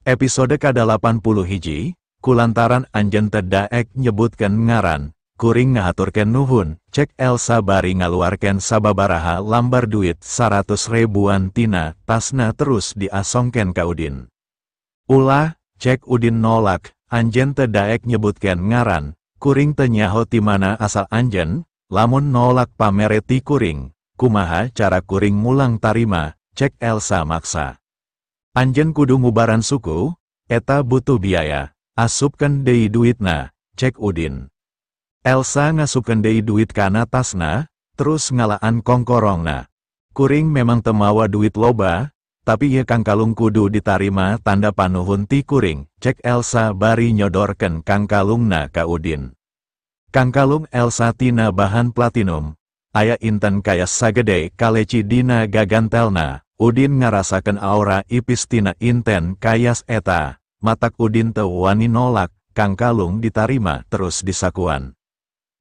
Episode ke-80 hiji, kulantaran anjeun teu daek nyebutkeun ngaran, kuring ngahaturkeun nuhun, cek Elsa bari ngaluarkeun sababaraha lambar duit 100 ribuan tina tasna terus diasongkeun ka Udin. Ulah, cek Udin nolak, anjeun teu daek nyebutkeun ngaran, kuring teu nyaho ti mana asal anjeun, lamun nolak pamere ti kuring, kumaha cara kuring mulang tarima, cek Elsa maksa. Anjeun kudu ngubaran suku, eta butuh biaya, asupkeun deui duitna, cek Udin. Elsa ngasupkeun deui duit kana tasna, terus ngalaan kongkorongna. Kuring memang teu mawa duit loba, tapi ieu kangkalung kudu ditarima tanda panuhun ti kuring, cek Elsa bari nyodorkeun kangkalungna ka Udin. Kangkalung Elsa tina bahan platinum, aya inten kaya sagede kaleci dina gagantelna. Udin ngarasakeun aura ipis tina inten kayas eta, matak Udin teu wani nolak, kangkalung ditarima terus disakuan.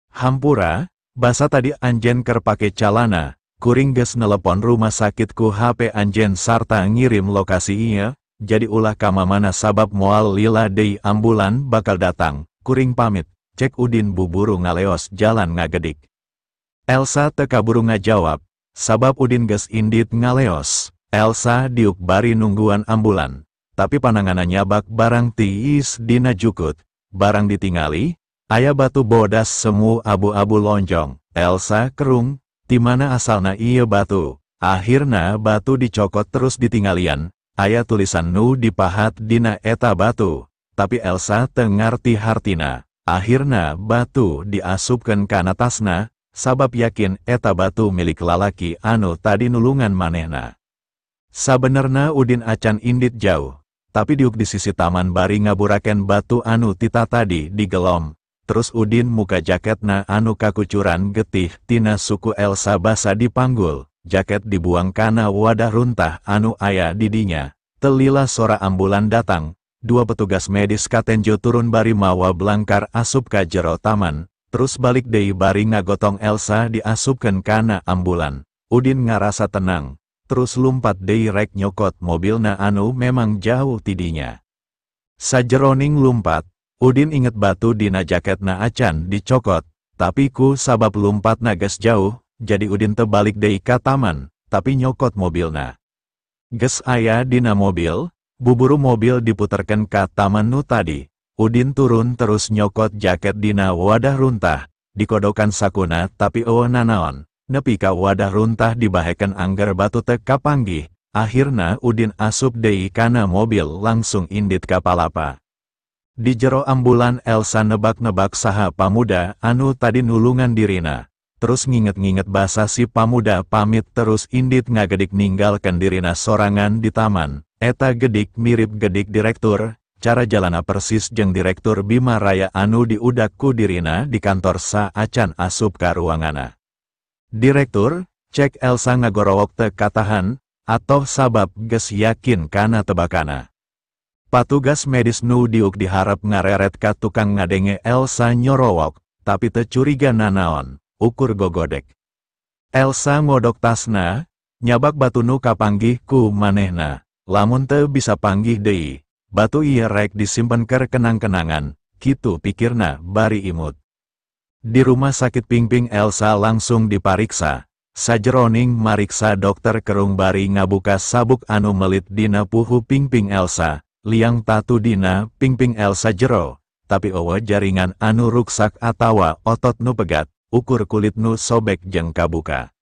Hampura, basa tadi anjeun keur pake calana, kuring geus nelepon rumah sakit ku HP anjeun sarta ngirim lokasi ieu, jadi ulah ka mamana sabab moal lila deui ambulan bakal datang, kuring pamit, cek Udin buburu ngaleos jalan ngagedik. Elsa teu kaburu ngajawab, sabab Udin geus indit ngaleos. Elsa diuk bari nungguan ambulan, tapi pananganna nyabak barang tiis dina jukut, barang ditingali, aya batu bodas semu abu-abu lonjong. Elsa kerung, ti mana asalna ieu batu, akhirna batu dicokot terus ditinggalian, aya tulisan nu dipahat dina eta batu, tapi Elsa teu ngarti hartina, akhirna batu diasupkeun kana tasna, sabab yakin eta batu milik lalaki anu tadi nulungan manehna. Sabenerna Udin acan indit jauh, tapi diuk di sisi taman bari ngaburaken batu anu tita tadi digelom, terus Udin muka jaketna anu kakucuran getih tina suku Elsa basa dipanggul, jaket dibuang kana wadah runtah anu aya di dinya. Telila sora ambulan datang, dua petugas medis katenjo turun bari mawa blangkar asup ka jero taman, terus balik deui bari ngagotong Elsa diasupkeun kana ambulan. Udin ngarasa tenang. Terus lumpat deui rek nyokot mobilna anu memang jauh tidinya. Sajeroning lumpat, Udin inget batu dina jaketna acan dicokot, tapi ku sabab lumpatna geus jauh, jadi Udin teu balik deui ka taman, tapi nyokot mobilna. Geus aya dina mobil, buburu mobil diputerkeun ka taman nu tadi. Udin turun terus nyokot jaket dina wadah runtah, dikodokan sakuna tapi eueuh nanaon. Nepi ka wadah runtah dibahekeun angger batu teu kapanggih, akhirna Udin asup deui kana mobil langsung indit ka palapa. Di jero ambulan Elsa nebak-nebak saha pamuda anu tadi nulungan dirina, terus nginget-nginget basa si pamuda pamit terus indit ngagedik ninggalkeun dirina sorangan di taman. Eta gedik mirip gedik direktur, cara jalana persis jeung direktur Bima Raya anu diudak ku dirina di kantor sa acan asup ka ruanganna. Direktur, cek Elsa ngagorowok teu katahan, atoh sabab geus yakin kana tebakana. Patugas medis nu diuk diharap ngareret ka tukang ngadenge Elsa nyorowok, tapi teu curiga nanaon, ukur gogodek. Elsa ngodok tasna, nyabak batu nu kapanggih ku manehna, lamun teu bisa panggih deui, batu ieu rek disimpen keur kenang-kenangan, kitu pikirna bari imut. Di rumah sakit Pingping Elsa langsung dipariksa. Sajeroning mariksa dokter kerung bari ngabuka sabuk anu melit dina puhu Pingping Elsa, liang tatu dina Pingping Elsa jero, tapi eueuh jaringan anu ruksak atawa otot nu pegat, ukur kulit nu sobek jeung kabuka.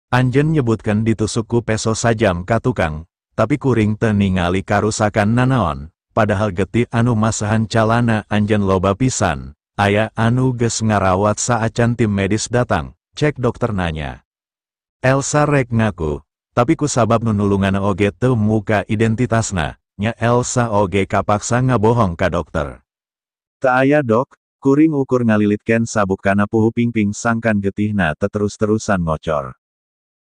Anjeun nyebutkeun ditusuk ku peso sajam ka tukang, tapi kuring teu ningali karusakan nanaon, padahal getih anu masahan calana anjeun loba pisan. Aya anu geus ngarawat saacan tim medis datang, cek dokter nanya. Elsa rek ngaku, tapi ku sabab nu nulungan oge teu muka identitasna, nya Elsa oge kapaksa ngabohong ka dokter. Teu aya dok, kuring ukur ngalilitkeun sabuk kana puhu Pingping sangkan getihna teterus-terusan ngocor.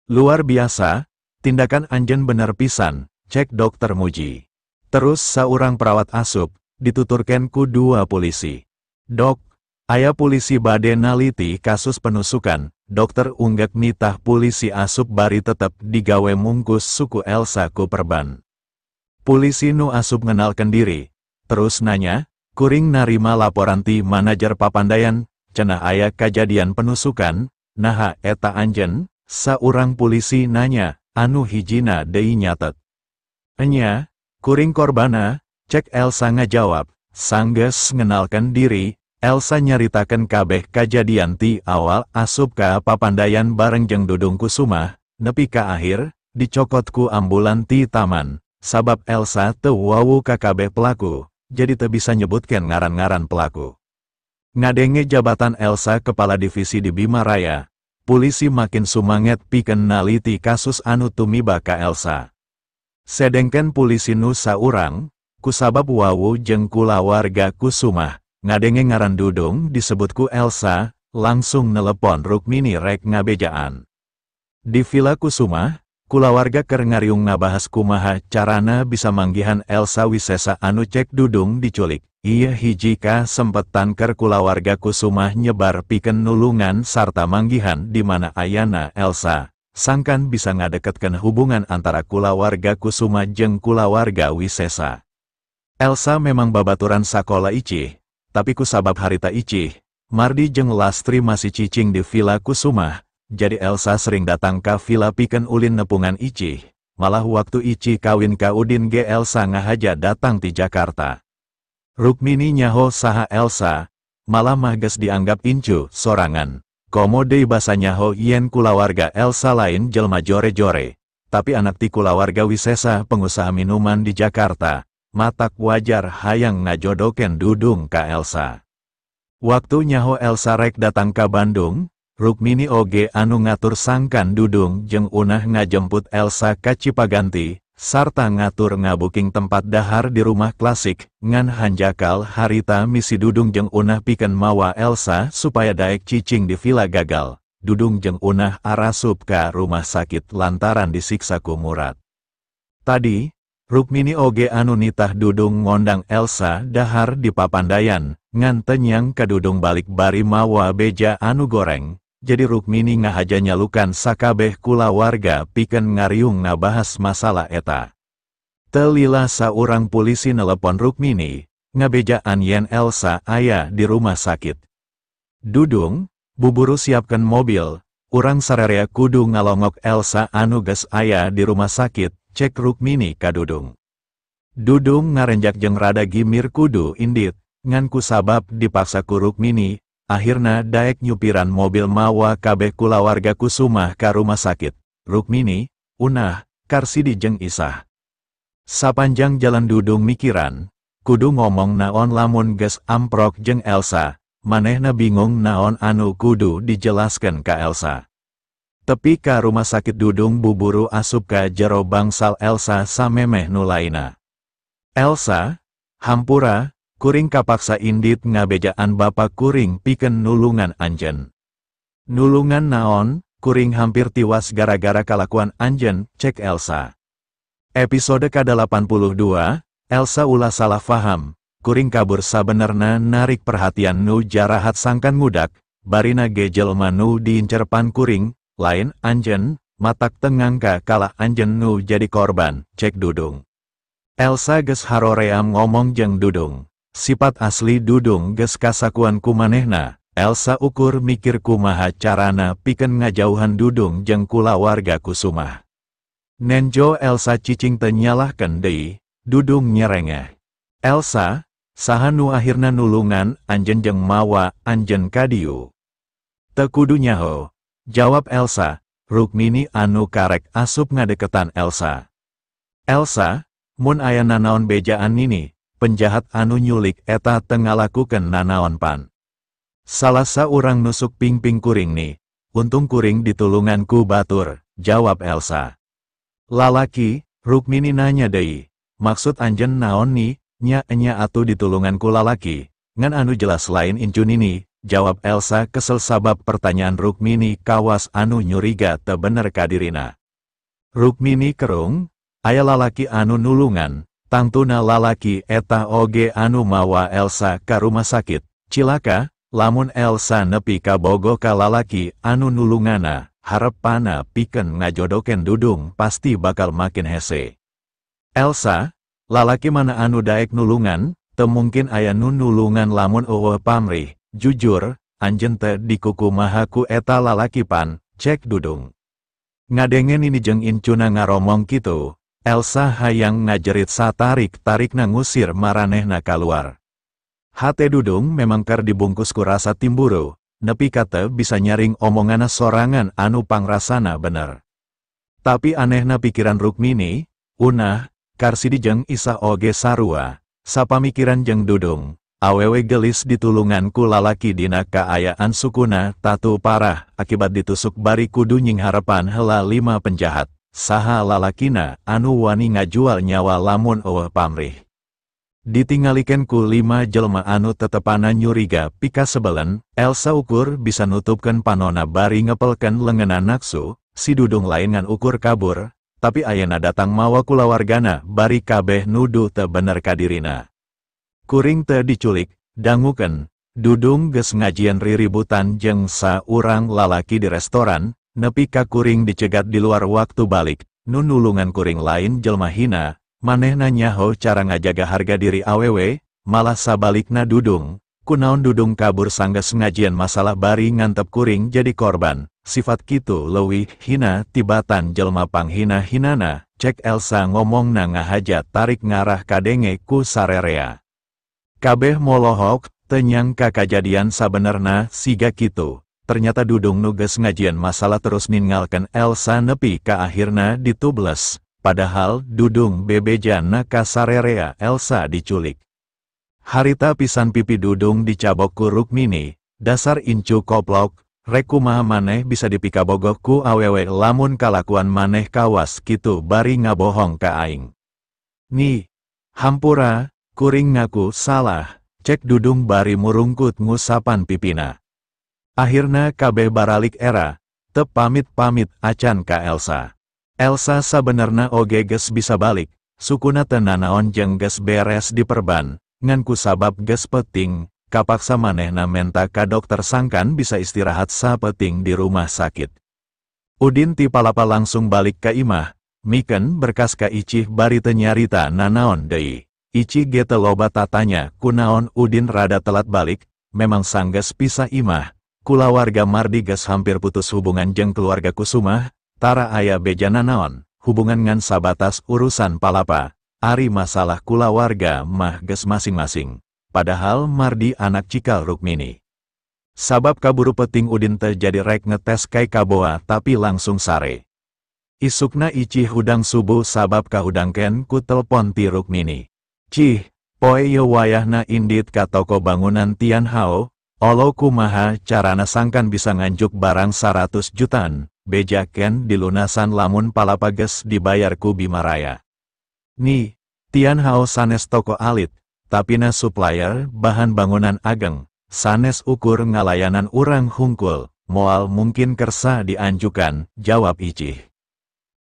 Luar biasa, tindakan anjeun bener pisan, cek dokter muji. Terus saurang perawat asup, dituturkeun ku dua polisi. Dok, aya polisi bade naliti kasus penusukan, dokter unggek nitah polisi asup bari tetep digawe mungkus suku Elsa ku perban. Polisi nu asup ngenalkan diri. Terus nanya, kuring narima laporan ti manajer Papandayan, cenah aya kajadian penusukan, naha eta anjen, saurang polisi nanya, anu hijina deui nyatet. Enya, kuring korbana, cek Elsa ngajawab, sanggeus ngenalkan diri, Elsa nyaritakan kabeh kajadian ti awal asup ka Papandayan bareng jeung Dudung Kusumah, nepi ka akhir, dicokot ku ambulan ti taman, sabab Elsa teu wawu ka kabeh pelaku, jadi teu bisa nyebutkeun ngaran-ngaran pelaku. Ngadenge jabatan Elsa kepala divisi di Bima Raya, polisi makin sumanget pikeun naliti kasus anu tumiba ka Elsa. Sedengkeun polisi nu saurang, kusabab wawu jeung kulawarga Kusumah, ngadenge ngaran Dudung disebut ku Elsa, langsung nelepon Rukmini rek ngabejaan. Di Villa Kusumah, kulawarga keur ngariung ngabahas kumaha carana bisa manggihan Elsa Wisesa anu cek Dudung diculik. Ieu hiji kasempetan keur kulawarga Kusumah nyebar pikeun nulungan sarta manggihan di mana ayana Elsa. Sangkan bisa ngadeketkeun hubungan antara kulawarga Kusumah jeung kulawarga Wisesa. Elsa memang babaturan sakola icih. Tapi kusabab harita icih, Mardi jeung Lastri masih cicing di Villa Kusumah, jadi Elsa sering datang ka villa pikeun ulin nepungan icih, malah waktu icih kawin ka Udin ge Elsa ngahaja datang ti Jakarta. Rukmini nyaho saha Elsa, malah mah geus dianggap incu, sorangan. Komo deui basa nyaho yen kulawarga Elsa lain jelma jore-jore, tapi anak ti kulawarga Wisesa pengusaha minuman di Jakarta. Matak wajar hayang ngajodoken Dudung ka Elsa. Waktu nyaho Elsa rek datang ka Bandung, Rukmini oge anu ngatur sangkan Dudung jeung unah ngajemput Elsa ka Cipaganti, sarta ngatur ngabuking tempat dahar di rumah klasik, ngan hanjakal harita misi Dudung jeung unah pikeun mawa Elsa supaya daek cicing di villa gagal. Dudung jeung unah arasup ka rumah sakit lantaran disiksa ku Murad. Tadi, Rukmini oge anu nitah Dudung ngondang Elsa dahar di Papandayan, ngan tenyang ka Dudung balik bari mawa beja anu goreng, jadi Rukmini ngahaja nyalukan sakabeh kulawarga pikeun ngariung ngabahas masalah eta. Teu lila saurang polisi nelepon Rukmini, ngabejaan yen Elsa aya di rumah sakit. Dudung, buburu siapkan mobil, urang sarerea kudu ngalongok Elsa anu geus aya di rumah sakit. Cek Rukmini ka Dudung. Dudung ngarenjak jeung rada gimir kudu indit, ngan kusabab dipaksa ku Rukmini, akhirna daek nyupiran mobil mawa kabeh kulawarga Kusumah ka rumah sakit. Rukmini, Unah, Karsidi jeung Isah. Sapanjang jalan Dudung mikiran, kudu ngomong naon lamun geus amprok jeung Elsa, manehna bingung naon anu kudu dijelaskeun ka Elsa. Tepi ka rumah sakit Dudung buburu asup ka jero bangsal Elsa samemeh nu laina. Elsa, hampura, kuring kapaksa indit ngabejaan bapak kuring pikeun nulungan anjeun. Nulungan naon, kuring hampir tiwas gara-gara kalakuan anjeun, cek Elsa. Episode ke-82, Elsa ulah salah faham, kuring kabur sabenerna narik perhatian nu jarahat sangkan ngudak, barina ge jelema nu diincerpan kuring, lain anjeun, matak tengangka kalah anjeun nu jadi korban, cek Dudung. Elsa geus haroream ngomong jeung Dudung. Sifat asli Dudung geus kasakuan ku manehna. Elsa ukur mikir kumaha carana pikeun ngajauhan Dudung jeung kulawarga Kusumah. Nenjo Elsa cicing teu nyalahkeun deui, Dudung nyerengeh. Elsa, saha nu akhirna nulungan anjeun jeung mawa anjeun ka dieu? Teu kudu nyaho. Jawab Elsa, Rukmini anu karek asup ngadeketan Elsa. Elsa, mun aya nanaon bejaan nini, penjahat anu nyulik eta teu ngalakukeun nanaon pan. Salah saurang nusuk pingping kuring ni, untung kuring ditulungan ku batur, jawab Elsa. Lalaki, Rukmini nanya deui, maksud anjeun naon ni, nya atuh ditulungan ku lalaki, ngan anu jelas lain incu nini. Jawab Elsa kesel sabab pertanyaan Rukmini kawas anu nyuriga teu bener ka dirina. Rukmini kerung, aya lalaki anu nulungan, tangtuna lalaki eta oge anu mawa Elsa ka rumah sakit. Cilaka, lamun Elsa nepi ka bogo ka lalaki anu nulungana, harepana pikeun ngajodoken Dudung pasti bakal makin hese. Elsa, Lalaki mana anu daek nulungan, teu mungkin aya nu nulungan lamun eueuh pamrih. Jujur, anjeun teu dikukumaha ku eta lalaki pan, cek Dudung. Ngadengen ini jeung incuna ngaromong kitu, Elsa hayang ngajerit satarik-tarikna ngusir maranehna kaluar. Hate Dudung memang keur dibungkus ku rasa timburu, nepi ka teu bisa nyaring omongana sorangan anu pangrasana bener. Tapi anehna pikiran Rukmini, Unah, Karsidi jeung Isa oge sarua, sapamikiran jeung Dudung, awewe gelis ditulungan ku lalaki dina kaayaan sukuna tatu parah akibat ditusuk bari kudu nying harapan heula 5 penjahat, saha lalakina anu wani ngajual nyawa lamun eueuh pamrih. Ditingalikeun ku 5 jelema anu tetepana nyuriga pika sebelen, Elsa ukur bisa nutupkeun panonna bari ngepelkeun leungeunna naksu, si Dudung lain ngan ukur kabur. Tapi ayeuna datang mawa kulawargana bari kabeh nuduh teu bener kadirina. Kuring teu diculik, dangukeun, Dudung geus ngajieun riributan jeung saurang lalaki di restoran, nepi ka kuring dicegat di luar waktu balik, nu nulungan kuring lain jelma hina, manehna nyaho cara ngajaga harga diri awewe, malah sabalikna Dudung, kunaon Dudung kabur sanggeus ngajieun masalah bari ngantep kuring jadi korban. Sifat kitu leuwih hina tibatan jelma panghina-hinana, cek Elsa ngomongna ngahajat tarik ngarah kadenge ku sarerea. Kabeh molohok, teu nyangka kajadian sabenerna siga kitu. Ternyata Dudung nu geus ngajieun masalah terus ninggalkeun Elsa nepi ka akhirna ditubles. Padahal Dudung bebejanna ka sarerea Elsa diculik. Harita pisan pipi Dudung dicabok ku Rukmini, dasar incu koplok. Rek kumaha maneh bisa dipikabogoh ku awewe lamun kalakuan maneh kawas kitu bari ngabohong ka aing. Ni, hampura, kuring ngaku salah, cek Dudung bari murungkut ngusapan pipina. Akhirna kabeh baralik era, teu pamit-pamit acan ka Elsa. Elsa sabenerna oge geus bisa balik, sukuna teu nanaon jeung geus beres diperban, ngan ku sabab geus peuting. Kapaksa manehna menta ka dokter sangkan bisa istirahat sapeting di rumah sakit. Udin ti palapa langsung balik ka imah, mikeun berkas ka Icih bari teu nyarita nanaon deui. Icih ge teu loba tatanya kunaon Udin rada telat balik, memang sanggeus pisah imah. Kulawarga Mardi geus hampir putus hubungan jeung keluarga Kusumah, tara aya beja nanaon, hubungan ngan sabatas urusan palapa, ari masalah kulawarga mah geus masing-masing. Padahal Mardi anak cikal Rukmini. Sabab kaburu peting Udin teu jadi rek ngetes kai kaboa tapi langsung sare. Isukna Icih hudang subuh sabab kahudangkeun ku telpon ti Rukmini. Cih, poe ye wayahna indit ka toko bangunan Tian Hao, olo kumaha carana sangkan bisa nganjuk barang 100 jutaan, bejaken dilunasan lamun palapa geus dibayar ku Bimaraya. Ni, Tian Hao sanes toko alit. Tapina supplier bahan bangunan ageng, sanes ukur ngalayanan urang hungkul, moal mungkin kersa dianjukan, jawab Icih.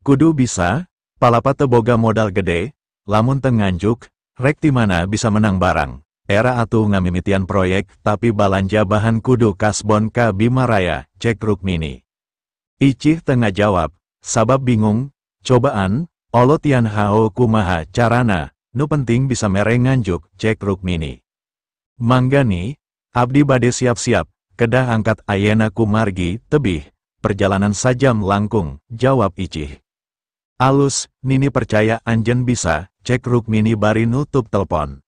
Kudu bisa, palapa teu boga modal gede, lamun teu nganjuk, rek ti mana bisa menang barang. Era atuh ngamimitian proyek tapi balanja bahan kudu kasbon ka Bimaraya, cek Rukmini. Icih teu ngajawab, sabab bingung, cobaan, olo Tian Hao kumaha carana. Nu penting bisa mere nganjuk, cek Rukmini. Manggani, abdi bade siap-siap, kedah angkat ayena ku margi, tebih, perjalanan sajam langkung, jawab Icih. Alus, Nini percaya anjen bisa, cek Rukmini bari nutup telepon.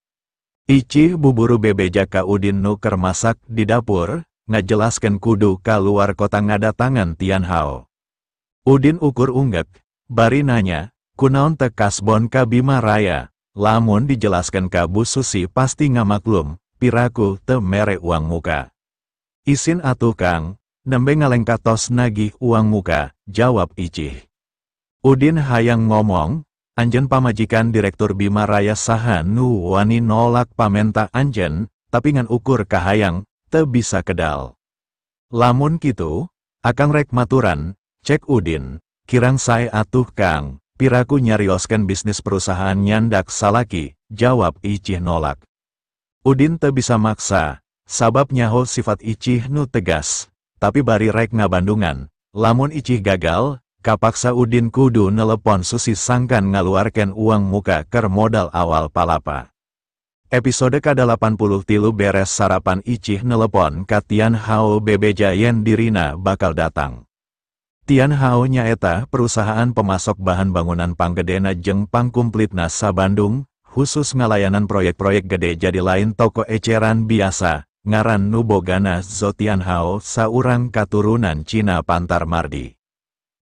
Icih buburu bebeja ka Udin nu keur masak di dapur, ngajelaskeun kudu ka luar kota ngadatangan Tian Hao. Udin ukur unggek, bari nanya, kunaon teu kasbon ka Bimaraya. Lamun dijelaskan ka Bu Susi pasti ngamaklum, piraku teu mere uang muka. Isin atuh Kang, nembe ngalengkatos nagih uang muka, jawab Icih. Udin hayang ngomong, anjen pamajikan Direktur Bimaraya saha nu wani nolak pamenta anjen, tapi ngan ukur kahayang, teu bisa kedal. Lamun kitu, akang rek maturan, cek Udin, kirang sae atuh Kang. Piraku nyarioskeun bisnis perusahaan nyandak salaki, jawab Icih nolak. Udin teu bisa maksa, sabab nyaho sifat Icih nu tegas, tapi bari rek ngabandungan, lamun Icih gagal, kapaksa Udin kudu nelepon Susi sangkan ngaluarkan uang muka ker modal awal palapa. Episode ke-80 tilu beres sarapan icih nelepon ka Tian Hao bebeja yen dirina bakal datang. Tian Hao nyaeta perusahaan pemasok bahan bangunan panggedena jeung pangkumplitna sa Bandung, khusus ngalayanan proyek-proyek gede jadi lain toko eceran biasa, ngaran nu bogana Zo Tian Hao saurang katurunan Cina Pantar Mardi.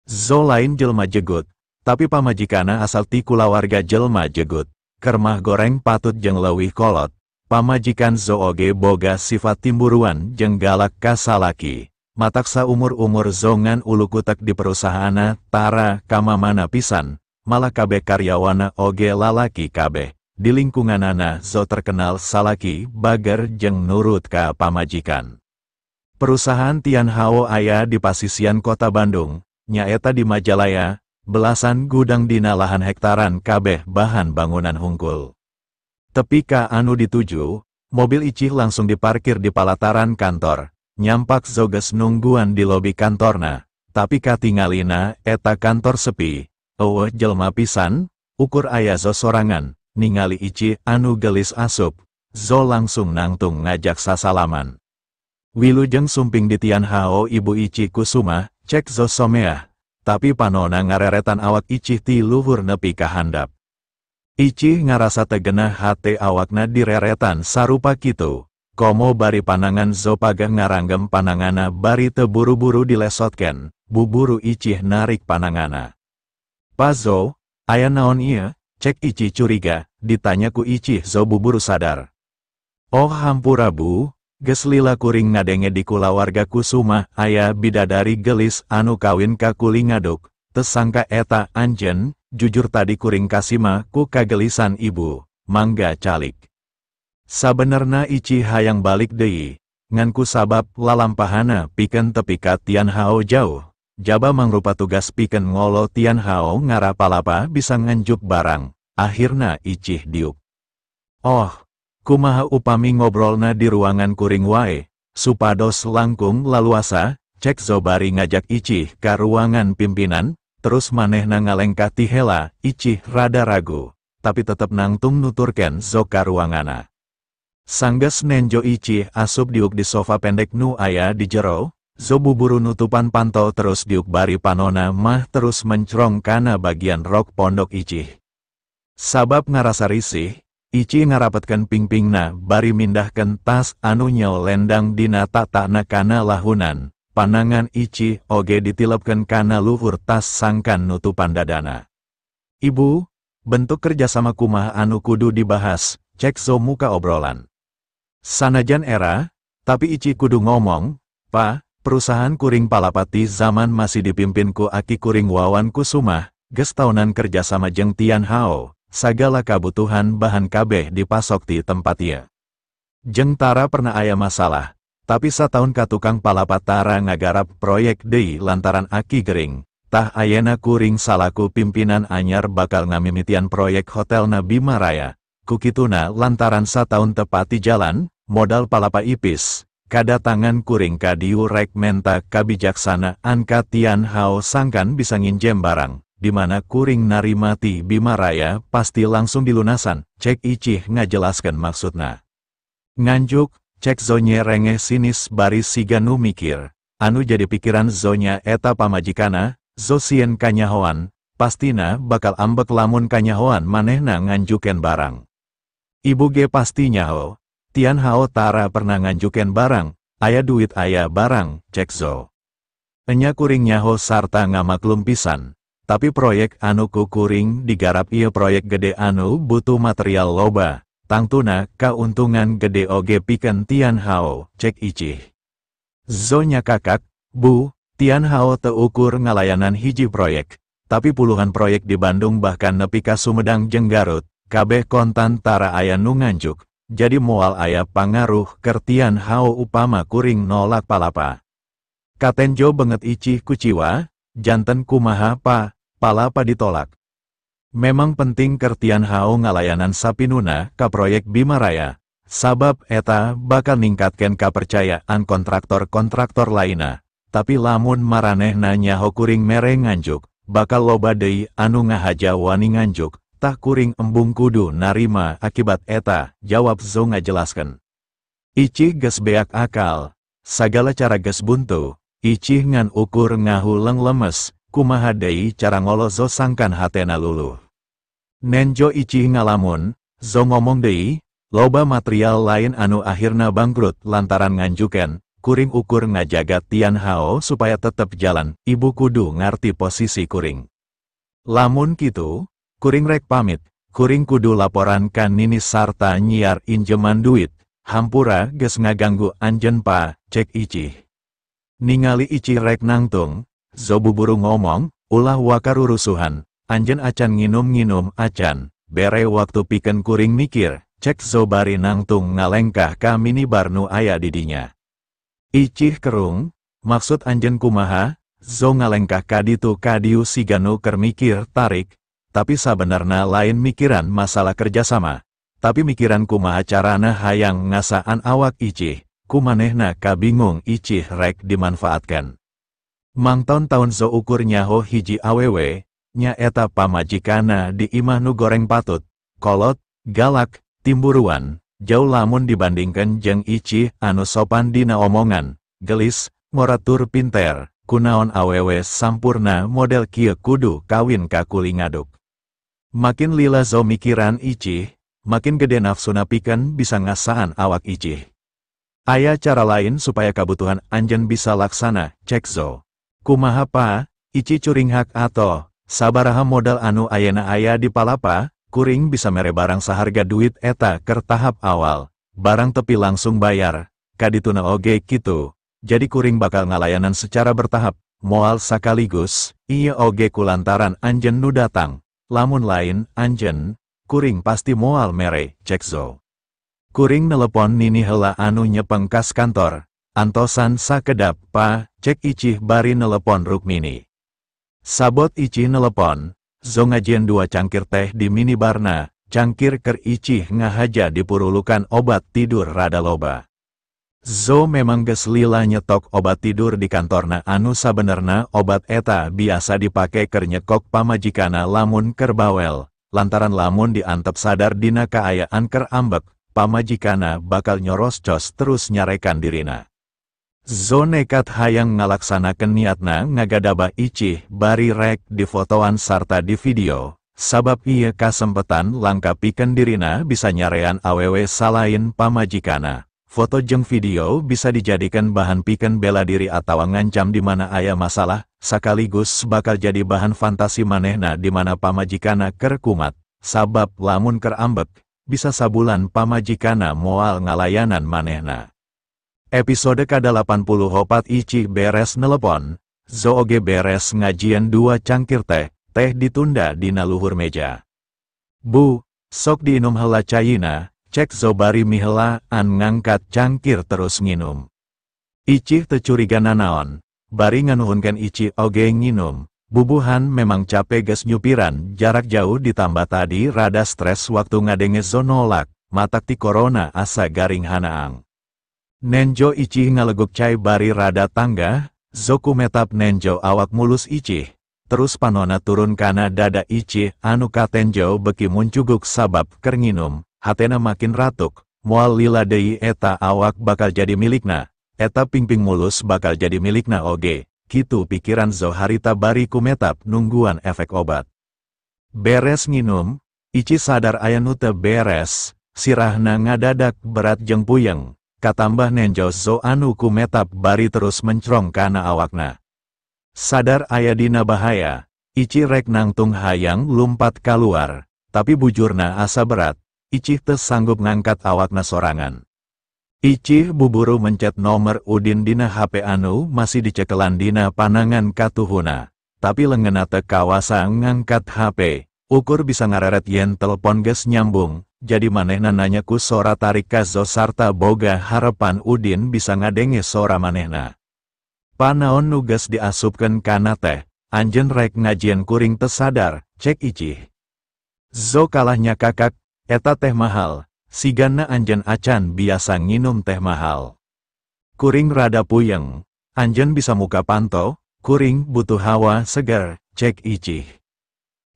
Zo lain jelma jegut, tapi pamajikana asal ti kulawarga jelma jegut, kermah goreng patut jeung leuwih kolot, pamajikan Zo oge boga sifat timburuan jeung galak kasalaki. Mataksa umur-umur zongan ulu kutek di perusahaana tara kamamana pisan, malah kabeh karyawana oge lalaki kabeh. Di lingkunganana Zo terkenal salaki, bager jeung nurut ka pamajikan. Perusahaan Tian Hao aya di pasisian kota Bandung, nyaeta di Majalaya, belasan gudang dina lahan hektaran kabeh bahan bangunan hungkul. Tepi ka anu dituju, mobil icih langsung diparkir di palataran kantor. Nyampak zoges nungguan di lobi kantorna, tapi katingalina eta kantor sepi. Eueuh jelma pisan, ukur aya Zo sorangan, ningali ici anu gelis asup, Zo langsung nangtung ngajak sasalaman. Wilujeng sumping di Tian Hao ibu Ici Kusuma, cek Zo someah, tapi panona ngareretan awak Ici ti luhur nepi ka handap. Ici ngarasa tegenah hate awakna direretan sarupa kitu. Komo bari panangan Zo pagah ngaranggem panangana bari teburu-buru dilesotken, buburu icih narik panangana. Pa Zo, aya naon ieu? Cek icih curiga, ditanya ku icih Zo buburu sadar. Oh hampura bu, geus lila kuring ngadenge di kulawarga Kusuma aya bidadari gelis anu kawin ka kuli ngaduk, tesangka eta anjen, jujur tadi kuring kasima ku kagelisan ibu, mangga calik. Sabenerna Ici hayang balik deui, nganku sabab lalampahana pikeun tepi ka Tian Hao jauh, jaba mangrupa tugas pikeun ngolo Tian Hao ngarapalapa bisa nganjuk barang, akhirna Ici diuk. Oh, kumaha upami ngobrolna di ruangan kuring wae, supados langkung laluasa, cek Zo bari ngajak Ici ka ruangan pimpinan, terus manehna ngalengkah ti heula, Ici rada ragu, tapi tetep nangtung nuturken Zo ka ruangana. Sanggeus nenjo Ici asup diuk di sofa pendek nu aya di jero, Zo buburu nutupan pantau terus diuk bari panona mah terus mencrong kana bagian rok pondok Ici. Sabab ngarasa risih, Ici ngarapetkeun pingpingna bari mindahkeun tas anu nyol lendang dina tatana kana lahunan, panangan Ici oge ditilepkeun kana luhur tas sangkan nutupan dadana. Ibu, bentuk kerjasama kumaha anu kudu dibahas, cek Zo muka obrolan. Sanajan era, tapi Ici kudu ngomong, Pa, perusahaan kuring palapati zaman masih dipimpin ku Aki kuring Wawan Kusuma, geus tahunan kerjasama jeung Tian Hao, sagala kabutuhan bahan kabeh dipasok ti tempat ieu. Jeung tara pernah aya masalah, tapi sataun ka tukang palapat tara ngagarap proyek deui lantaran Aki gering, tah ayana kuring salaku pimpinan anyar bakal ngamimitian proyek hotelna Bima Raya, kukituna lantaran sataun tepati jalan, modal palapa ipis, kadatangan kuring ka diu rek menta kabijaksanaan ka Tian Hao sangkan bisa nginjem barang, di mana kuring narima ti Bima Raya pasti langsung dilunasan, cek Icih ngajelaskeun maksudna. Nganjuk, cek Zo nyerengeh sinis bari siga nu mikir, anu jadi pikiran Zo-nya eta pamajikana, Zo sieun kanyahoan, pastina bakal ambek lamun kanyahoan manehna nganjukeun barang. Ibu ge pasti nyaho, Tian Hao tara pernah nganjukeun barang, aya duit aya barang, cek Zo. Enya kuring nyaho sarta ngamaklum pisan, tapi proyek anu ku kuring digarap ieu proyek gede anu butuh material loba, tangtuna kauntungan gede oge pikeun Tian Hao, cek Icih. Zo nyakakak, Bu, Tian Hao teu ukur ngalayanan hiji proyek, tapi puluhan proyek di Bandung bahkan nepi ka Sumedang jeung Garut, kabeh kontan tara aya nu nganjuk. Jadi moal aya pangaruh ker Tian Hao upama kuring nolak palapa. Katenjo banget Icih kuciwa, janten kumaha Pa, palapa ditolak. Memang penting ker Tian Hao ngalayanan sapinuna ka proyek Bima Raya, sabab eta bakal ningkatkeun kapercayaan kontraktor-kontraktor lainna, tapi lamun maranehna nyaho kuring mere nganjuk, bakal loba deui anu ngahaja wani nganjuk, tah kuring embung kudu narima akibat eta, jawab Zo ngajelaskeun. Icih geus beak akal, sagala cara geus buntu, icih ngan ukur ngahuleng lemes, kumaha deui cara ngolo Zo sangkan hatena luluh. Nenjo icih ngalamun, Zo ngomong deui, loba material lain anu akhirna bangkrut lantaran nganjuken, kuring ukur ngajaga tian hao supaya tetep jalan, ibu kudu ngarti posisi kuring. Lamun kitu, kuring rek pamit, kuring kudu laporan ka Nini sarta nyiar injeman duit, hampura geus ngaganggu anjeun pa, cek icih. Ningali icih rek nangtung, Zo buburu ngomong, ulah wakarurusuhan, anjeun acan nginum-nginum acan, bere waktu pikeun kuring mikir, cek Zo bari nangtung ngalengkah ka minibar nu aya di dinya. Icih kerung, maksud anjeun kumaha? Zo ngalengkah kaditu kadiu siganu keur mikir tarik, tapi sabenerna lain mikiran masalah kerjasama, tapi mikiran kumaha carana hayang ngasaan awak icih, kumanehna kabingung icih rek dimanfaatkan. Mangton taun Zo ukur nyaho hiji awewe, nya eta pamajikana di imah nu goreng patut, kolot, galak, timburuan, jauh lamun dibandingkan jeung icih anu sopan dina omongan, gelis, ngoratur pinter, kunaon awewe sampurna model kieu kudu kawin ka kuli ngaduk. Makin lila Zo mikiran icih, makin gede nafsuna pikeun bisa ngasaan awak icih. Aya cara lain supaya kabutuhan anjeun bisa laksana, cek Zo. Kumaha pa, icih curing hak ato, sabaraha modal anu ayeuna aya di palapa, kuring bisa mere barang saharga duit eta keur tahap awal, barang tepi langsung bayar, kadituna oge kitu, jadi kuring bakal ngalayanan secara bertahap, moal sakaligus, ieu oge kulantaran anjeun nu datang, lamun lain anjeun, kuring pasti moal mere, cek Zo. Kuring nelepon Nini heula anu nyepeng kas kantor, antosan sakedap pa, cek icih bari nelepon Rukmini. Sabot icih nelepon, Zo ngajieun 2 cangkir teh di minibarna, cangkir keur icih ngahaja dipurulukan obat tidur rada loba. Zo memang geus lila nyetok obat tidur di kantorna anu sabenerna obat eta biasa dipake keur nyekok pamajikana lamun keur bawel, lantaran lamun diantep sadar dina kaayaan keur ambek, pamajikana bakal nyoroscos terus nyarekan dirina. Zo nekat hayang ngalaksanakeun niatna ngagadabah icih bari rek difotoan sarta di video, sabab ieu kasempetan langka pikeun dirina bisa nyarean awewe salain pamajikana. Foto jeung video bisa dijadikan bahan pikeun bela diri atawa ngancam di mana aya masalah, sakaligus bakal jadi bahan fantasi manehna di mana pamajikana keur kumat, sabab lamun keur ambek, bisa sabulan pamajikana moal ngalayanan manehna. Episode ke-84 icih beres nelepon, Zo oge beres ngajieun 2 cangkir teh, teh ditunda dina luhur meja. Bu, sok diinum heula cayina, cek Zo bari miheula an ngangkat cangkir terus nginum. Icih teu curiga nanaon, bari nganuhunkeun icih oge nginum, bubuhan memang capek geus nyupiran jarak jauh ditambah tadi rada stres waktu ngadenge Zo nolak, matak ti corona asa garing hanaang. Nenjo icih ngaleguk cai bari rada tangga, Zo kumetap nenjo awak mulus icih, terus panona turun kana dada icih anu katenjo beki muncuguk sabab keur nginum, hatena makin ratuk, moal lila deui eta awak bakal jadi milikna, eta pingping mulus bakal jadi milikna oge, kitu pikiran Zo harita bari kumetap nungguan efek obat. Beres nginum, icih sadar aya nu teu beres, sirahna ngadadak berat jeung puyeng. Katambah nenjo Zo anu kumetap bari terus mencrong kana awakna. Sadar aya dina bahaya, icih rek nangtung hayang lumpat kaluar, tapi bujurna asa berat, icih teu sanggup ngangkat awakna sorangan. Icih buburu mencet nomer Udin dina HP anu masih dicekelan dina panangan katuhuna, tapi leungeunna teu kawasa ngangkat HP, ukur bisa ngareret yen telepon geus nyambung. Jadi manehna nanya ku sora tarik ka Zo sarta boga harapan Udin bisa ngadenge sora manehna. Panaon nu geus diasupkeun kana teh, anjeun rek ngajieun kuring teu sadar, cek icih. Zo kalahnya kakak, eta teh mahal, sigana anjeun acan biasa nginum teh mahal. Kuring rada puyeng, Anjen bisa muka panto, kuring butuh hawa segar, cek Icih.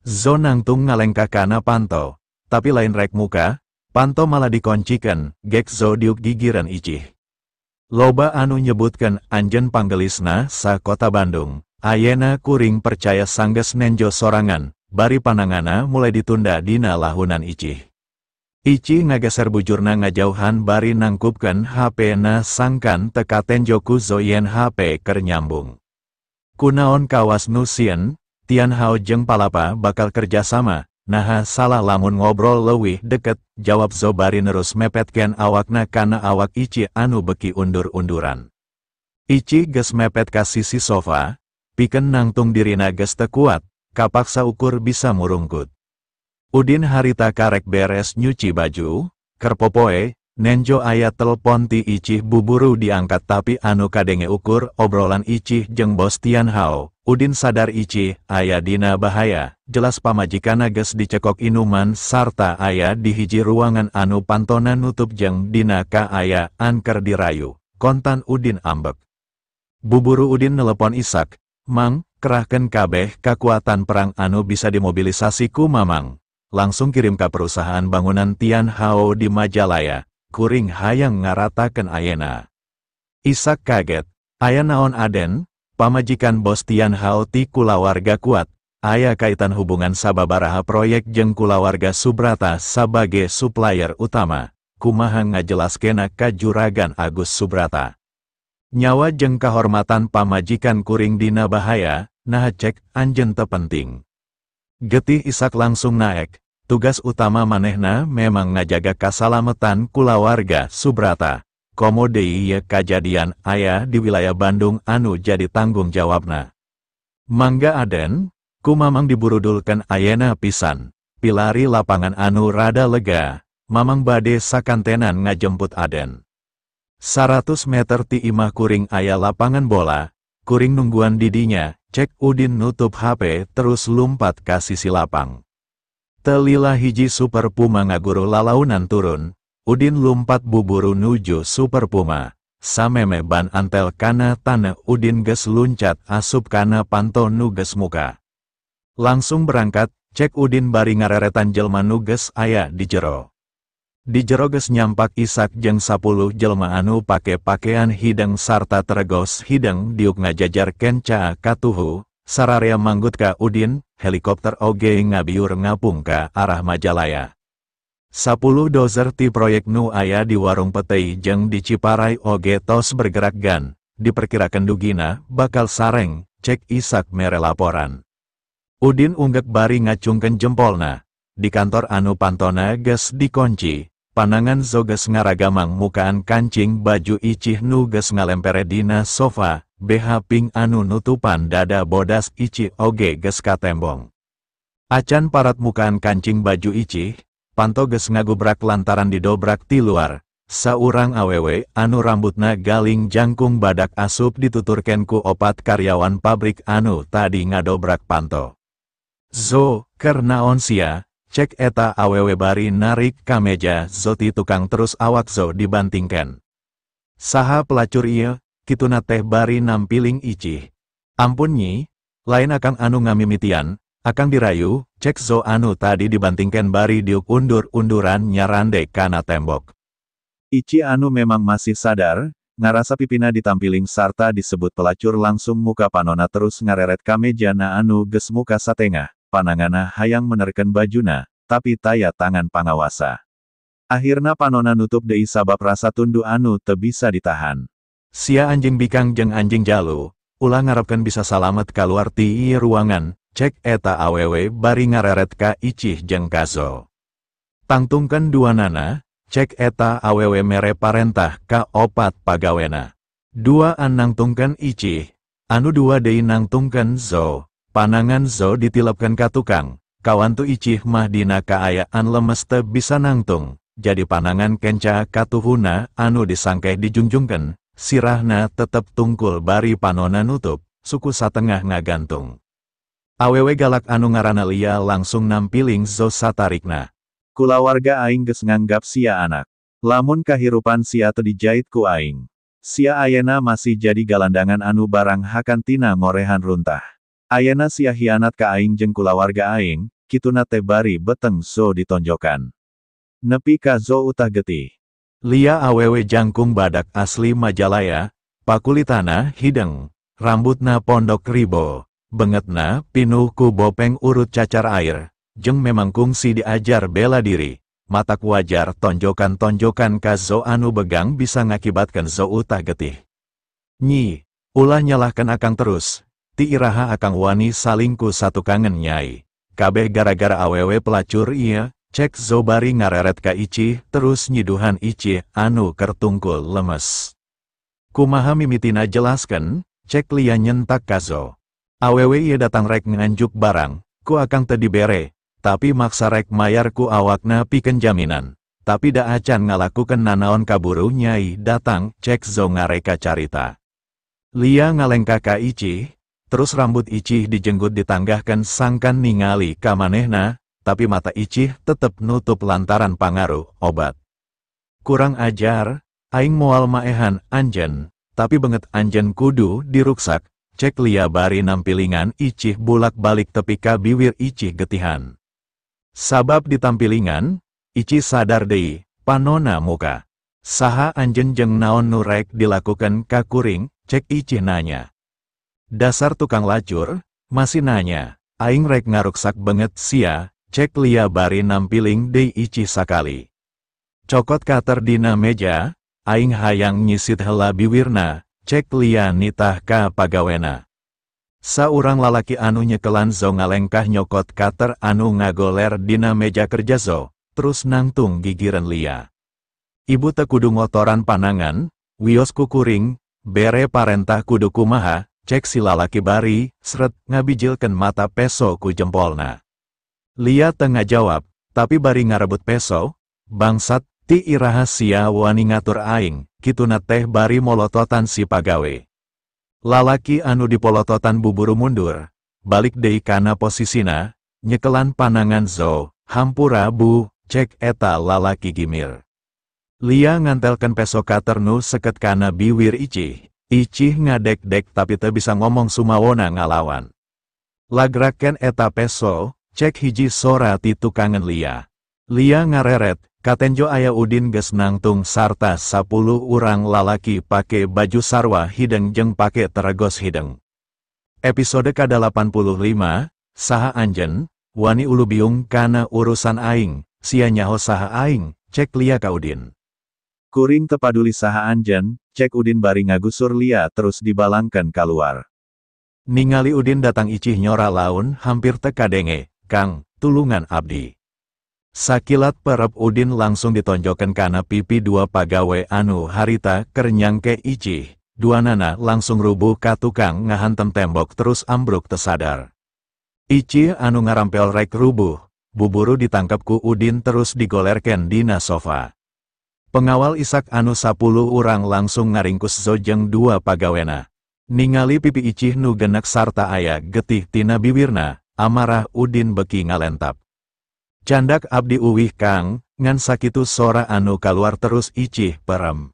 Zo nangtung ngalengka kana panto, tapi lain rek muka, panto malah dikoncikan, gek Zo diuk gigiran Icih. Loba anu nyebutkan anjen panggelisna sa kota Bandung, ayena kuring percaya sangges nenjo sorangan, bari panangana mulai ditunda dina lahunan Icih. Icih ngageser bujurna ngajauhan bari nangkupkan HP na sangkan teka tenjoku Zo yen HP keur nyambung. Kunaon kawas nu sieun, Tian Hao jeung Palapa bakal kerjasama, naha salah lamun ngobrol leuwih deket, jawab Zo bari nerus mepetkeun awakna kana awak Icih anu beki undur-unduran. Icih geus mepet ka sisi sofa, pikeun nangtung dirina geus teu kuat, kapaksa ukur bisa murungkut. Udin harita karek beres nyuci baju, keur popoe, nenjo aya telepon ti Icih buburu diangkat tapi anu kadenge ukur obrolan Icih jeung bos Tian Hao. Udin sadar Icih aya dina bahaya, jelas pamajikanna geus dicekok inuman sarta aya di hiji ruangan anu pantona nutup jeung dina kaayaan keur dirayu. Kontan Udin ambek. Buburu Udin nelepon Isak, "Mang, kerahkeun kabeh kakuatan perang anu bisa dimobilisasi ku Mamang. Langsung kirim ke perusahaan bangunan Tian Hao di Majalaya, kuring hayang ngaratakeun ayena." Isak kaget, "Aya naon Aden?" Pamajikan bos Tian Hao ti kulawarga kuat, aya kaitan hubungan sababaraha proyek jeung kulawarga Subrata sebagai supplier utama, kumaha ngajelaskena ka Juragan Agus Subrata. Nyawa jeung kahormatan pamajikan kuring dina bahaya, nah cek anjeun teu penting. Getih Isak langsung naek, tugas utama manehna memang ngajaga kasalametan kulawarga Subrata. Komo deui ieu kajadian aya di wilayah Bandung anu jadi tanggung jawabna. Mangga Aden, ku Mamang diburudulkeun ayena pisan, pilari lapangan anu rada lega, Mamang bade sakantenan ngajemput Aden. 100 meter ti imah kuring aya lapangan bola, kuring nungguan didinya. Cek Udin nutup HP terus lumpat ka sisi lapang. Telila hiji Super Puma ngaguru lalaunan turun, Udin lumpat buburu nuju Super Puma. Sameme ban antel kana tanah Udin geus luncat asup kana panto nu geus muka. Langsung berangkat, cek Udin bari ngareretan jelma nu geus aya di jero. Di jero geus nyampak Isak jeung 10 jelma anu pake pakean hideng sarta teregos hideng diuk ngajajar kenca katuhu, sararea manggut ka Udin, helikopter oge ngabiur ngapung ka arah Majalaya. 10 dozer ti proyek nu aya di Warung Petei jeung di Ciparai oge tos bergerak gan, diperkirakan dugina bakal sareng, cek Isak mere laporan. Udin unggek bari ngacungkeun jempolna, di kantor anu pantona geus dikunci. Panangan Zo geus ngaragamang mukaan kancing baju Icih nu geus ngalempere dina sofa, BH pink anu nutupan dada bodas Icih oge geus katembong. Acan parat mukaan kancing baju Icih, panto geus ngagubrak lantaran didobrak ti luar, saurang awewe anu rambutna galing jangkung badak asup dituturken ku opat karyawan pabrik anu tadi ngadobrak panto. "Zo, keur naon sia?" Cek eta awewe bari narik ka meja Zo ti tukang terus awak Zo dibantingkan. "Saha pelacur ieu?" kituna teh bari nampiling Icih. "Ampun Nyi, lain akang anu ngamimitian, akang dirayu," cek Zo anu tadi dibantingkan bari diuk undur-unduran nyarande kana tembok. Icih anu memang masih sadar, ngarasa pipina ditampiling sarta disebut pelacur langsung muka panona terus ngareret ka mejana anu geus muka satengah. Panangana hayang menerken bajuna, tapi taya tangan pangawasa. Akhirna panona nutup deui sabab rasa tundu anu teu bisa ditahan. "Sia anjing bikang jeung anjing jalu, ulah ngarepkeun bisa salamet kaluar ti ieu ruangan," cek eta awewe bari ngareret ka Icih jeung ka Zo. "Tangtungkeun duanana," cek eta awewe mere parentah ka opat pagawena. Dua an nangtungkeun Icih, anu dua deui nangtungkeun Zo. Panangan Zo ditilepkeun ka tukang, kawantu Icih mah dina kaayaan lemes teu bisa nangtung, jadi panangan kenca katuhuna anu disangkeh dijunjungkeun, sirahna tetep tungkul bari panona nutup, suku satengah ngagantung. Awewe galak anu ngaranna Lia langsung nampiling Zo satarikna. "Kulawarga aing geus nganggap sia anak. Lamun kahirupan sia teu dijait ku aing. Sia ayena masih jadi galandangan anu barang hakan tina ngorehan runtah. Ayena sia hianat ka aing jeung kulawarga aing, kituna teh bari beteng zo ditonjokan. Nepi ka zo utah getih. Lia awewe jangkung badak asli Majalaya, pakulitana hideng, rambutna pondok ribo, bengetna pinuh ku bopeng urut cacar air, jeung memang kungsi diajar bela diri. Matak wajar tonjokan-tonjokan ka zo anu begang bisa ngakibatkan zo utah getih. Nyi, ulah nyalahkan akang terus, ti iraha akang wani salingku satu kangen nyai. Kabeh gara-gara awewe pelacur iya, cek zo bari ngareret ka Icih, terus nyiduhan Icih anu kertungkul lemes. Kumaha mimitina jelaskan, cek Lia nyentak ka zo. Awewe iya datang rek nganjuk barang, ku akang teu dibere. Tapi maksa rek mayar ku awakna pikeun jaminan. Tapi da acan ngalakukeun nanaon kaburu nyai datang, cek zo ngareka carita. Lia ngalengka ka Icih, terus rambut Icih dijenggut ditanggahkan sangkan ningali ka manehna, tapi mata Icih tetep nutup lantaran pangaruh obat. Kurang ajar, aing moal maehan anjen, tapi benget anjen kudu diruksak, cek Lia bari nampilingan Icih bulak-balik tepi ka bibir Icih getihan. Sabab ditampilingan, Icih sadar deui, panona muka. Saha anjen jeung naon nu rek dilakukan ka kuring, cek Icih nanya. Dasar tukang lacur, masih nanya, aing rek ngaruksak benget sia, cek Lia bari nampiling deui Icih sakali. Cokot kater dina meja, aing hayang nyisit heula biwirna, cek Lia nitah ka pagawena. Saurang lalaki anu nyekelan zo ngalengkah nyokot kater anu ngagoler dina meja kerja zo, terus nangtung gigiran Lia. Ibu teu kudu ngotoran panangan, wios kukuring, bere parentah kudu kumaha, cek si lalaki bari, sret ngabijilkeun mata peso ku jempolna. Lia teu ngajawab, tapi bari ngarebut peso, bangsat, ti iraha sia wani ngatur aing, kituna teh bari molototan si pagawe. Lalaki anu dipolototan buburu mundur, balik deui kana posisina, nyekelan panangan zo, hampura bu, cek eta lalaki gimir. Lia ngantelkeun peso kater nu seket kana biwir Icih. Icih ngadek-dek tapi teu bisa ngomong sumawona ngalawan. Lagraken eta peso, cek hiji sora ti tukangan Lia. Lia ngareret, katenjo aya Udin geus nangtung sarta 10 urang lalaki pake baju sarwa hideng jeung pake teregos hideng. Episode ke-85, saha anjen, wani ulu biung kana urusan aing, sia nyaho saha aing, cek Lia ka Udin. Kuring teu paduli saha anjen, cek Udin bari ngagusur Lia terus dibalangkeun kaluar. Ningali Udin datang Icih nyora laun hampir teu kadenge, Kang, tulungan abdi. Sakilat perep Udin langsung ditonjoken kana pipi dua pagawe anu harita keur nyangke Icih, duanana langsung rubuh ka tukang ngahantem tembok terus ambruk teu sadar. Icih anu ngarampel rek rubuh, buburu ditangkap ku Udin terus digolerken dina sofa. Pengawal Ishak anu 10 urang langsung ngaringkus zo jeung dua pagawena. Ningali pipi Icih nu genek sarta aya getih tina bibirna, amarah Udin beki ngalentap. Candak abdi uwih Kang, ngan sakitu sora anu kaluar terus Icih perem.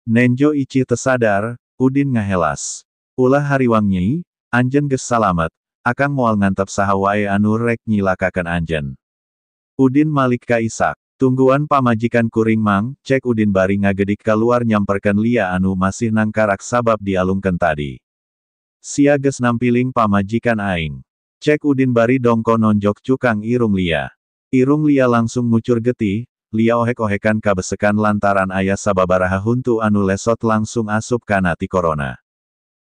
Nenjo Icih tersadar, Udin ngahelas. Ulah hariwang nyi, anjen geus salamet, akang moal ngantep saha wae anu rek nyilakakeun anjen. Udin malik ka Ishak, tungguan pamajikan kuring mang, cek Udin bari ngagedik kaluar nyamperkeun Lia anu masih nangkarak sabab dialungkeun tadi. Sia geus nampiling pamajikan aing. Cek Udin bari dongko nonjok cukang irung Lia. Irung Lia langsung ngucur getih, Lia ohek-ohekan kabesekan lantaran aya sababaraha huntu anu lesot langsung asup kana ti korona.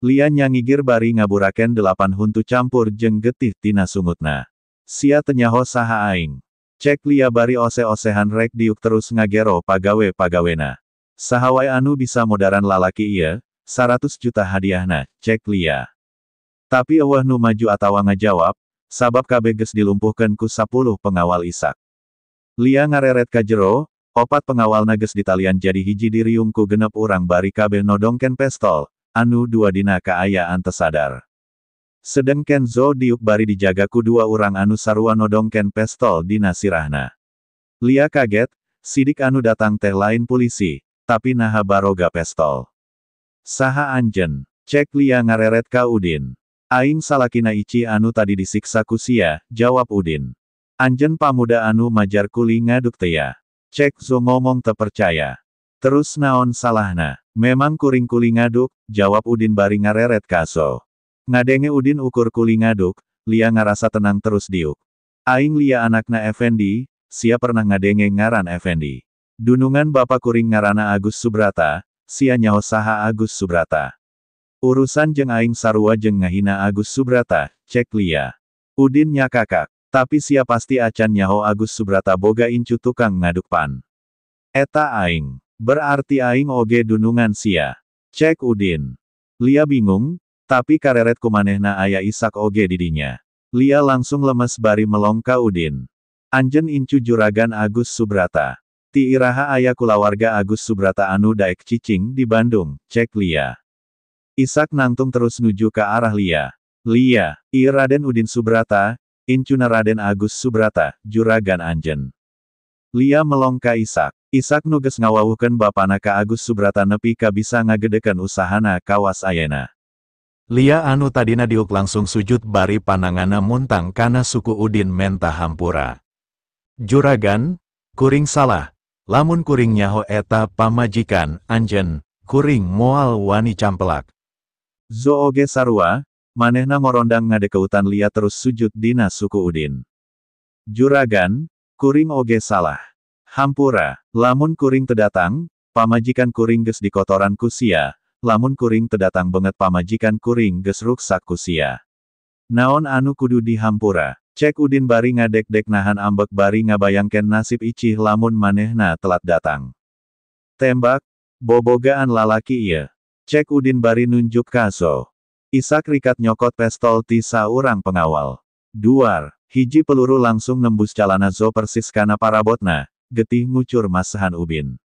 Lia nyangigir bari ngaburaken 8 huntu campur jeung getih tina sungutna. Sia teu nyaho saha aing. Cek Lia bari ose-osehan rek diuk terus ngagero pagawe-pagawena. Saha wae anu bisa modaran lalaki ieu, 100 juta hadiahna, cek Lia. Tapi eueuh nu maju atawa ngajawab, sabab kabeh geus dilumpuhkeun ku 10 pengawal Ishak. Lia ngareret ka jero, 4 pengawalna geus ditalian jadi hiji diriung ku 6 urang bari kabeh nodongken pestol, anu 2 dina kaayaan tersadar. Sedengken zo diuk bari dijaga ku 2 urang anu sarua nodongken pestol dina sirahna. Lia kaget, sidik anu datang teh lain polisi, tapi naha baroga pestol. Saha anjen, cek Lia ngareret ka Udin. Aing salakina ici anu tadi disiksa ku sia, jawab Udin. Anjen pamuda anu majar kuli ngaduk teya. Cek Zo ngomong tepercaya. Terus naon salahna, memang kuring kuli ngaduk, jawab Udin bari ngareret ka Zo. Ngadenge Udin ukur kuli ngaduk, Lia ngarasa tenang terus diuk. Aing Lia anakna Effendi, sia pernah ngadenge ngaran Effendi. Dunungan bapa kuring ngarana Agus Subrata, sia nyaho saha Agus Subrata. Urusan jeung aing sarua jeung ngahina Agus Subrata, cek Lia. Udin nyakakak, tapi sia pasti acan nyaho Agus Subrata boga incu tukang ngaduk pan. Eta aing, berarti aing oge dunungan sia. Cek Udin. Lia bingung, tapi kareret kumanehna aya Ishak oge didinya. Lia langsung lemes bari melong ka Udin. Anjen incu juragan Agus Subrata. Ti iraha aya kulawarga Agus Subrata anu daek cicing di Bandung, cek Lia. Ishak nangtung terus nuju ke arah Lia. Lia, Raden Udin Subrata, incuna Raden Agus Subrata, juragan anjen. Lia melong ka Ishak. Ishak nuges ngawawuhkeun bapana ka Agus Subrata nepi ka bisa ngagedekeun usahana kawas ayena. Lia anu tadina diuk langsung sujud bari panangana muntang kana suku Udin menta hampura. Juragan, kuring salah, lamun kuring nyaho eta pamajikan, anjen, kuring moal wani campelak. Zo oge sarua, manehna ngorondang ngadekeutan Lia terus sujud dina suku Udin. Juragan, kuring oge salah. Hampura, lamun kuring tedatang, pamajikan kuring geus dikotoran ku sia, lamun kuring tedatang banget pamajikan kuring geus ruksak ku sia. Naon anu kudu dihampura? Cek Udin bari ngadek-dek nahan ambek bari ngabayangken nasib icih lamun manehna telat datang. Tembak, bobogaan lalaki ieu. Cek Udin bari nunjuk ka Zo. Ishak rikat nyokot pistol ti saurang pengawal. Duar, hiji peluru langsung nembus calana Zo persis kana parabotna, getih ngucur masahan Ubin.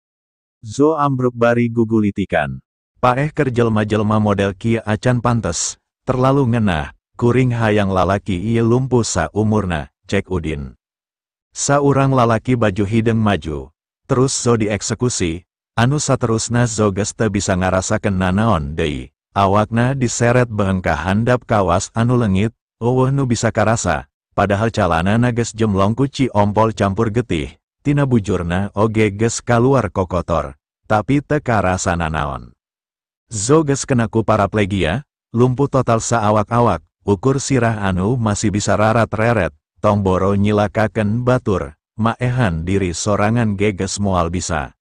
Zo ambruk bari gugulitikan. Paeh keur jelma-jelma model kieu acan pantes, terlalu ngeunah. Kuring hayang lalaki ieu lumpuh saumurna, cek Udin. Saurang lalaki baju hideng maju. Terus Zo dieksekusi, anu saterusna Zo geus teu bisa ngarasakeun nanaon deui. Awakna diseret beung ka handap kawas anu leungit, eueuh nu bisa karasa, padahal calanana geus jemlong ku ci ompol campur getih, tina bujurna oge geus kaluar kokotor, tapi teu karasa nanaon. Zo geus kena ku paraplegia, lumpuh total saawak-awak. Ukur sirah anu masih bisa rarat-reret, tong boro nyilakaken batur, maehan diri sorangan geges moal bisa.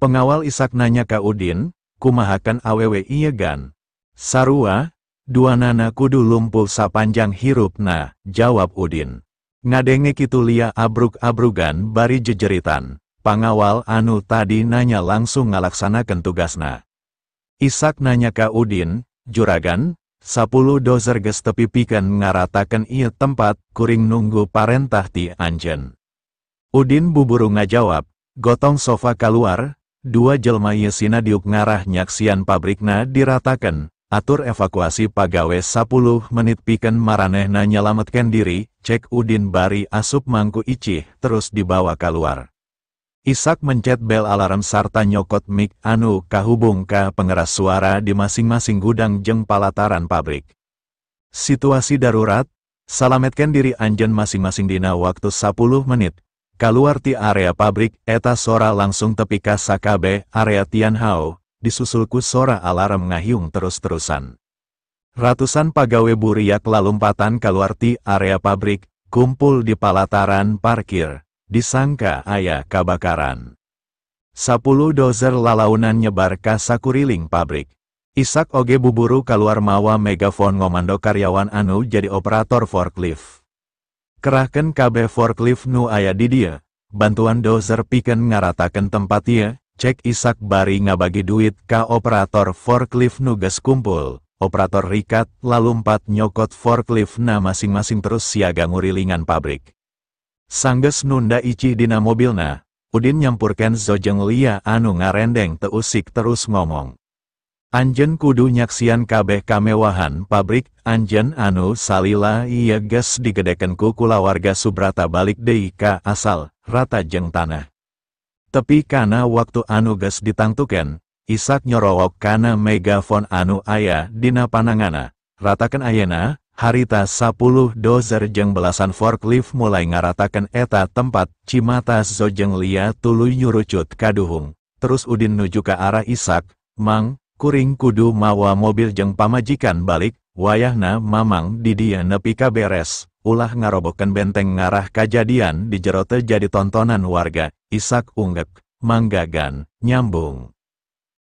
Pengawal Ishak nanya ka Udin, kumahakan awewe ieu gan? Sarua, duanana kudu lumpuh sapanjang hirupna, jawab Udin. Ngadenge kitu Lia abrug-abrugan bari jejeritan, pangawal anu tadi nanya langsung ngalaksanakeun tugasna. Ishak nanya ka Udin, juragan, 10 dozer geus tepi pikeun ngaratakeun ieu tempat, kuring nunggu parentah ti anjeun. Udin buburu ngajawab, gotong sofa kaluar, 2 jelma ieu sina diuk ngarah nyaksian pabrikna diratakeun, atur evakuasi pagawe 10 menit pikeun maranehna nyalametkeun diri, cek Udin bari asup mangku icih, terus dibawa kaluar. Ishak mencet bel alarm sarta nyokot mic anu kahubung ka pengeras suara di masing-masing gudang jeung palataran pabrik. Situasi darurat, salametkeun diri anjeun masing-masing dina waktu 10 menit. Kaluar ti area pabrik, eta sora langsung tepi ka sakabe area Tianhao, disusul ku sora alarm ngahiung terus-terusan. Ratusan pagawe buriak lalumpatan kaluar ti area pabrik, kumpul di palataran parkir. Disangka aya kabakaran. 10 dozer lalaunan nyebar ka sakuriling pabrik. Ishak oge buburu kaluar mawa megafon ngomando karyawan anu jadi operator forklift. Kerahkeun kabeh forklift nu aya di dieu, bantuan dozer pikeun ngaratakeun tempat ieu, cek Ishak bari ngabagi duit ka operator forklift nu geus kumpul. Operator rikat lalumpat nyokot forklift na masing-masing terus siaga ngurilingan pabrik. Sanggeus nunda icih dina mobilna, Udin nyampurkeun Zo jeung Lia anu ngarendeng teu usik terus ngomong. Anjeun kudu nyaksian kabeh kamewahan pabrik anjeun anu salila ieu geus digedekeun ku kulawarga Subrata balik deui ka asal, rata jeung tanah. Tepi kana waktu anu geus ditangtukeun, Isak nyorowok kana megafon anu aya dina panangana. Ratakan ayana, harita 10 dozer jeung belasan forklift mulai ngaratakan eta tempat. Cimatas Zo jeung Lia tuluy nyurucut kaduhung. Terus Udin nuju ke arah Isak, "Mang, kuring kudu mawa mobil jeung pamajikan balik, wayahna mamang di dia nepi ka beres." Ulah ngarobokeun benteng ngarah kajadian di jero teu jadi tontonan warga. Isak unggek, "Mang Gagan, nyambung."